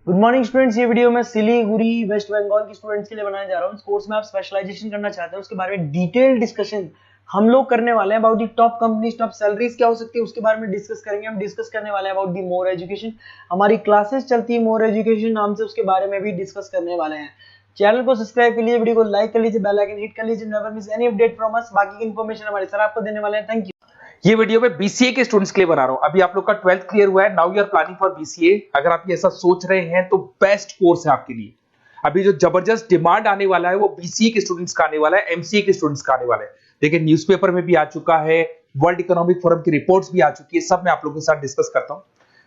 Good morning students. ये video मैं Siliguri waste Bengal की स्टूडेंट्स के लिए बनाने जा रहा हूँ। इस कोर्स में आप स्पेशलाइजेशन करना चाहते हैं, उसके बारे में डिटेल डिस्कशन हम लोग करने वाले हैं। About the top companies, top salaries क्या हो सकती है उसके बारे में डिस्कस करेंगे। हम डिस्कस करने वाले हैं अबाउट दी मोर एजुकेशन। हमारी क्लासेस चलती है मोर एजुकेशन नाम से, उसके बारे में भी डिस्कस करने वाले हैं। चैनल को सब्सक्राइब कर लीजिए, वीडियो को लाइक कर लीजिए, बेल आइकन हिट कर लीजिए, never miss any update from us. बाकी की इन्फॉर्मेशन हमारे सर आपको देने वाले हैं। Thank you. ये वीडियो में बीसीए के स्टूडेंट्स के लिए बना रहा हूं। अभी आप लोग का 12th क्लियर हुआ है, now you are planning for BCA. अगर आप ये ऐसा सोच रहे हैं तो बेस्ट कोर्स है आपके लिए। अभी जो जबरदस्त डिमांड आने वाला है वो बीसीए के स्टूडेंट्स का आने वाला है, एमसीए के स्टूडेंट्स का आने वाला है। देखिए न्यूज़पेपर में भी आ चुका है, वर्ल्ड इकोनॉमिक फोरम की रिपोर्ट्स भी आ चुकी है, सब मैं आप लोगों के साथ डिस्कस करता हूं।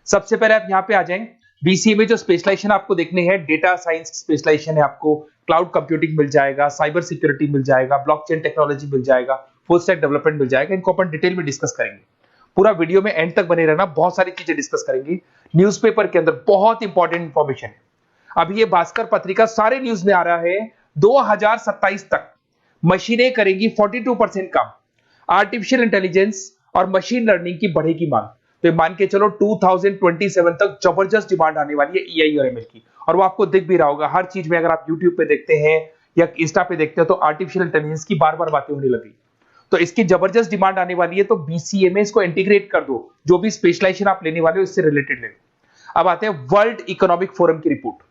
सबसे पहले आप यहाँ पे आ जाएं। बीसीए में जो स्पेशलाइजेशन आपको देखने हैं, डेटा साइंस स्पेशलाइजेशन है, आपको क्लाउड कंप्यूटिंग मिल जाएगा, साइबर सिक्योरिटी मिल जाएगा, ब्लॉकचेन टेक्नोलॉजी मिल जाएगा, फुल स्टैक डेवलपमेंट मिल जाएगा। इनको अपन डिटेल में डिस्कस करेंगे। पूरा वीडियो में एंड तक बने रहना, बहुत सारी चीजें डिस्कस करेंगे। न्यूज़पेपर के अंदर बहुत इंपॉर्टेंट इंफॉर्मेशन है। अभी ये भास्कर पत्रिका सारे न्यूज में आ रहा है, 2027 तक मशीनें करेंगी 42% काम। आर्टिफिशियल इंटेलिजेंस और मशीन लर्निंग की बढ़ेगी मांग। तो मान के चलो 2027 तक जबरदस्त डिमांड आने वाली है एआई और एमएल की। और वो आपको दिख भी रहा होगा हर चीज में। अगर आप यूट्यूब पे देखते हैं या इंस्टा पे देखते हैं तो आर्टिफिशियल इंटेलिजेंस की बार बार बातें होने लगी। तो इसकी जबरदस्त डिमांड आने वाली है, तो बीसीए में इसको इंटीग्रेट कर दो। जो भी स्पेशलाइजेशन आप लेने वाले हो इससे रिलेटेड ले लो। अब आते हैं वर्ल्ड इकोनॉमिक फोरम की रिपोर्ट।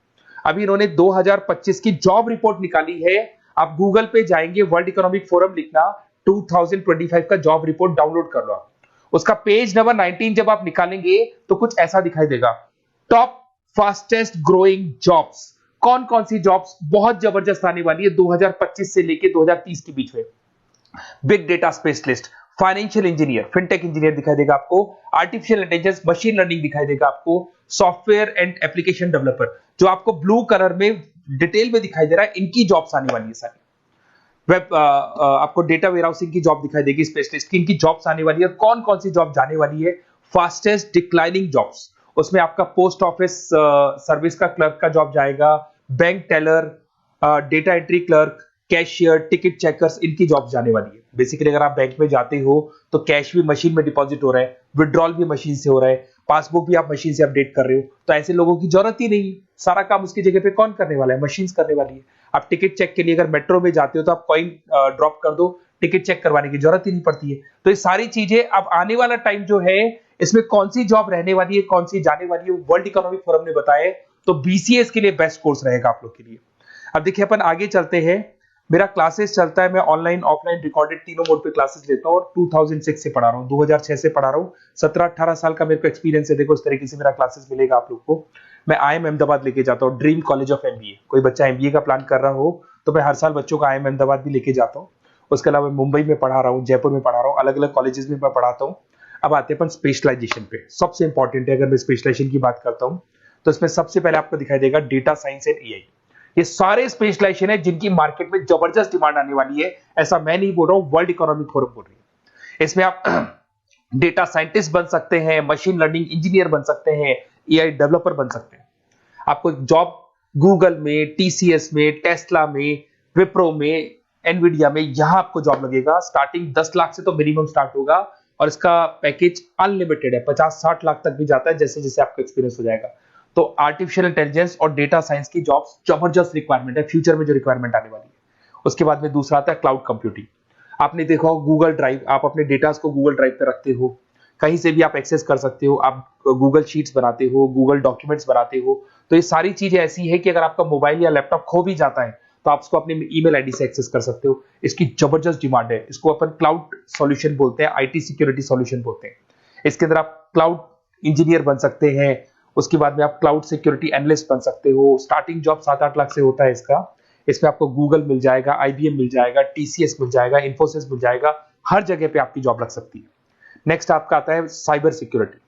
अभी इन्होंने 2025 की जॉब रिपोर्ट निकाली है। आप गूगल पे जाएंगे, वर्ल्ड इकोनॉमिक फोरम लिखना, 2025 का जॉब रिपोर्ट डाउनलोड कर लो। उसका पेज नंबर 19 जब आप निकालेंगे तो कुछ ऐसा दिखाई देगा, टॉप फास्टेस्ट ग्रोइंग जॉब्स। कौन कौन सी जॉब्स बहुत जबरदस्त आने वाली है 2025 से लेके 2030 के बीच में। Big data specialist, financial engineer, fintech engineer दिखाई देगा आपको, आर्टिफिशियल इंटेलिजेंस मशीन लर्निंग दिखाई देगा आपको, सॉफ्टवेयर एंड एप्लीकेशन डेवलपर, जो आपको ब्लू कलर में डिटेल में दिखाई दे रहा है, इनकी जॉब्स आने वाली है सारी। वेब आपको डेटा वेयरहाउसिंग की जॉब दिखाई देगी, स्पेशलिस्ट की, इनकी जॉब्स आने वाली है। कौन कौन सी जॉब जाने वाली है, फास्टेस्ट डिक्लाइनिंग जॉब्स, उसमें आपका पोस्ट ऑफिस सर्विस का क्लर्क का जॉब जाएगा, bank teller, data entry clerk, cashier, ticket checkers, इनकी जॉब जाने वाली है। बेसिकली अगर आप बैंक में जाते हो तो कैश भी मशीन में डिपॉजिट हो रहा है, विड्रॉल भी मशीन से हो रहा है, पासबुक भी आप मशीन से अपडेट कर रहे हो, तो ऐसे लोगों की जरूरत ही नहीं। सारा काम उसकी जगह पे कौन करने वाला है, मशीन करने वाली है। आप टिकट चेक के लिए अगर मेट्रो में जाते हो तो आप कॉइन ड्रॉप कर दो, टिकट चेक करवाने की जरूरत ही नहीं पड़ती है। तो ये सारी चीजें अब आने वाला टाइम जो है, इसमें कौन सी जॉब रहने वाली है, कौन सी जाने वाली है, वर्ल्ड इकोनॉमिक फोरम ने बताया। तो बीसीए के लिए बेस्ट कोर्स रहेगा आप लोग के लिए। अब देखिए अपन आगे चलते हैं। मेरा क्लासेस चलता है, मैं ऑनलाइन ऑफलाइन रिकॉर्डेड तीनों मोड पे क्लासेस लेता हूँ और 2006 से पढ़ा रहा हूँ, 2006 से पढ़ा रहा हूँ। 17-18 साल का मेरे को एक्सपीरियंस है। देखो इस तरीके से मेरा क्लासेस मिलेगा आप लोग को। मैं IIM अहमदाबाद लेके जाता हूँ, ड्रीम कॉलेज ऑफ एमबीए। कोई बच्चा एमबीए का प्लान कर रहा हो तो मैं हर साल बच्चों का IIM अहमदाबाद भी लेके जाता हूँ। उसके अलावा मुंबई में पढ़ा रहा हूँ, जयपुर में पढ़ा रहा हूँ, अलग अलग कॉलेजेस में मैं पढ़ाता हूँ। अब आते हैं अपन स्पेशलाइजेशन पे। सबसे इंपॉर्टेंट है, अगर मैं स्पेशलाइजेशन की बात करता हूँ तो इसमें सबसे पहले आपको दिखाई देगा डेटा साइंस एंड एआई। ये सारे स्पेशलाइजेशन है जिनकी मार्केट में जबरदस्त डिमांड आने वाली है। ऐसा मैं नहीं बोल रहा हूं, वर्ल्ड इकोनॉमिक फोरम बोल रही है। इसमें आप डेटा साइंटिस्ट बन सकते हैं, मशीन लर्निंग इंजीनियर बन सकते हैं, एआई डेवलपर बन सकते हैं। आपको जॉब गूगल में, टीसीएस में, टेस्ला में, विप्रो में, एनवीडिया में, यहां आपको जॉब लगेगा। स्टार्टिंग 10 लाख से तो मिनिमम स्टार्ट होगा और इसका पैकेज अनलिमिटेड है, 50-60 लाख तक भी जाता है जैसे जैसे आपका एक्सपीरियंस हो जाएगा। तो आर्टिफिशियल इंटेलिजेंस और डेटा साइंस की जॉब्स जबरदस्त रिक्वायरमेंट है, फ्यूचर में जो रिक्वायरमेंट आने वाली है। उसके बाद में दूसरा आता है क्लाउड कंप्यूटिंग। आपने देखा हो गूगल ड्राइव, आप अपने डेटास को गूगल ड्राइव पे रखते हो, कहीं से भी आप एक्सेस कर सकते हो। आप गूगल शीट्स बनाते हो, गूगल डॉक्यूमेंट्स बनाते हो। तो ये सारी चीजें ऐसी है कि अगर आपका मोबाइल या लैपटॉप खो भी जाता है तो आप उसको अपने ईमेल आईडी से एक्सेस कर सकते हो। इसकी जबरदस्त डिमांड है। इसको अपन क्लाउड सॉल्यूशन बोलते हैं, आईटी सिक्योरिटी सॉल्यूशन बोलते हैं। इसके अंदर आप क्लाउड इंजीनियर बन सकते हैं। उसके बाद में आप क्लाउड सिक्योरिटी एनालिस्ट बन सकते हो। स्टार्टिंग जॉब 7-8 लाख से होता है इसका। इसमें आपको गूगल मिल जाएगा, आईबीएम मिल जाएगा, टीसीएस मिल जाएगा, इन्फोसिस मिल जाएगा, हर जगह पे आपकी जॉब लग सकती है। नेक्स्ट आपका आता है साइबर सिक्योरिटी।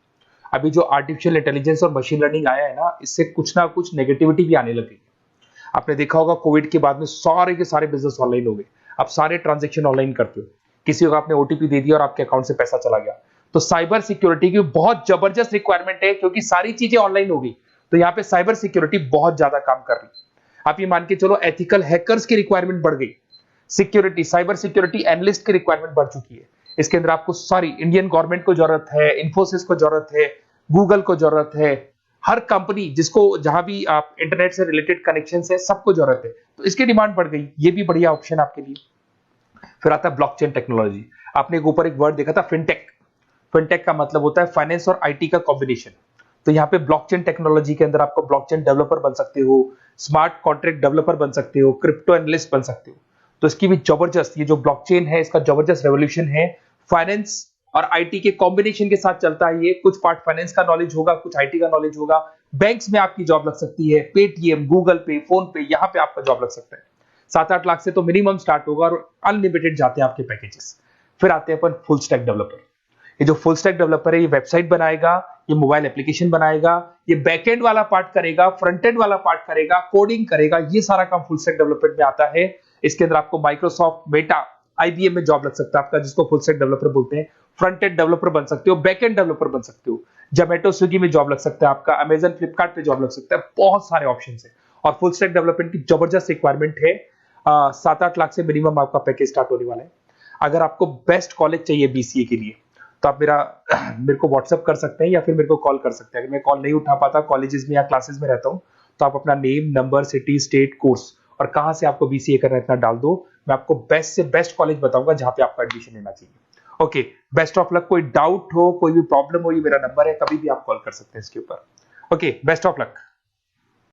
अभी जो आर्टिफिशियल इंटेलिजेंस और मशीन लर्निंग आया है ना, इससे कुछ ना कुछ नेगेटिविटी भी आने लगी। आपने देखा होगा कोविड के बाद में सारे के सारे बिजनेस ऑनलाइन हो गए। आप सारे ट्रांजेक्शन ऑनलाइन करते हो, किसी को आपने ओटीपी दे दिया और आपके अकाउंट से पैसा चला गया। तो साइबर सिक्योरिटी की बहुत जबरदस्त रिक्वायरमेंट है, क्योंकि सारी चीजें ऑनलाइन हो गई। तो यहाँ पे साइबर सिक्योरिटी बहुत ज्यादा काम कर रही है। आप ये मान के चलो एथिकल हैकर्स की रिक्वायरमेंट बढ़ गई। सिक्योरिटी, साइबर सिक्योरिटी एनालिस्ट की रिक्वायरमेंट बढ़ चुकी है। इसके अंदर आपको सारी इंडियन गवर्नमेंट को जरूरत है, इन्फोसिस को जरूरत है, गूगल को जरूरत है, हर कंपनी जिसको जहां भी आप इंटरनेट से रिलेटेड कनेक्शन है सबको जरूरत है, तो इसकी डिमांड बढ़ गई, ये भी बढ़िया ऑप्शन आपके लिए। फिर आता है ब्लॉकचेन टेक्नोलॉजी। आपने ऊपर एक वर्ड देखा था फिनटेक। फिनटेक का मतलब होता है फाइनेंस और आईटी का कॉम्बिनेशन। तो यहाँ पे ब्लॉकचेन टेक्नोलॉजी के अंदर आपको ब्लॉकचेन डेवलपर बन सकते हो, स्मार्ट कॉन्ट्रैक्ट डेवलपर बन सकते हो, क्रिप्टो एनालिस्ट बन सकते हो। तो इसकी भी जबरदस्त, ये जो ब्लॉकचेन है इसका जबरदस्त रेवोल्यूशन है। फाइनेंस और आईटी के कॉम्बिनेशन के साथ चलता है ये। कुछ पार्ट फाइनेंस का नॉलेज होगा, कुछ आईटी का नॉलेज होगा। बैंक्स में आपकी जॉब लग सकती है, पेटीएम, गूगल पे, फोन पे, यहाँ पे आपका जॉब लग सकता है। 7-8 लाख से तो मिनिमम स्टार्ट होगा और अनलिमिटेड जाते हैं आपके पैकेजेस। फिर आते हैं अपन फुल स्टैक डेवलपर। ये जो फुल स्टैक डेवलपर है ये वेबसाइट बनाएगा, ये मोबाइल एप्लीकेशन बनाएगा, ये बैकएंड वाला पार्ट करेगा, फ्रंट एंड वाला पार्ट करेगा, कोडिंग करेगा, ये सारा काम फुल स्टैक डेवलपमेंट में आता है। इसके अंदर आपको माइक्रोसॉफ्ट, मेटा, आईबीएम में जॉब लग सकता है आपका, जिसको फुल स्टैक डेवलपर बोलते हैं। फ्रंट एंड डेवलपर बन सकते हो, बैक एंड डेवलपर बन सकते हो, जोमेटो स्विगी में जॉब लग सकता है आपका, अमेजन फ्लिपकार्ट पे जॉब लग सकता है। बहुत सारे ऑप्शन है और फुल स्टैक डेवलपमेंट की जबरदस्त रिक्वायरमेंट है। 7-8 लाख से मिनिमम आपका पैकेज स्टार्ट होने वाला है। अगर आपको बेस्ट कॉलेज चाहिए बीसीए के लिए तो आप मेरे को व्हाट्सएप कर सकते हैं या फिर मेरे को कॉल कर सकते हैं। अगर मैं कॉल नहीं उठा पाता, कॉलेजेस में या क्लासेस में रहता हूं, तो आप अपना name, number, city, state, course और कहां से आपको बीसीए करना है इतना डाल दो। मैं आपको बेस्ट से बेस्ट कॉलेज बताऊंगा जहां पे आपका एडमिशन लेना चाहिए। Okay, best of luck. कोई डाउट हो, कोई भी प्रॉब्लम हो, ये मेरा नंबर है, कभी भी आप कॉल कर सकते हैं इसके ऊपर। Okay, best of luck.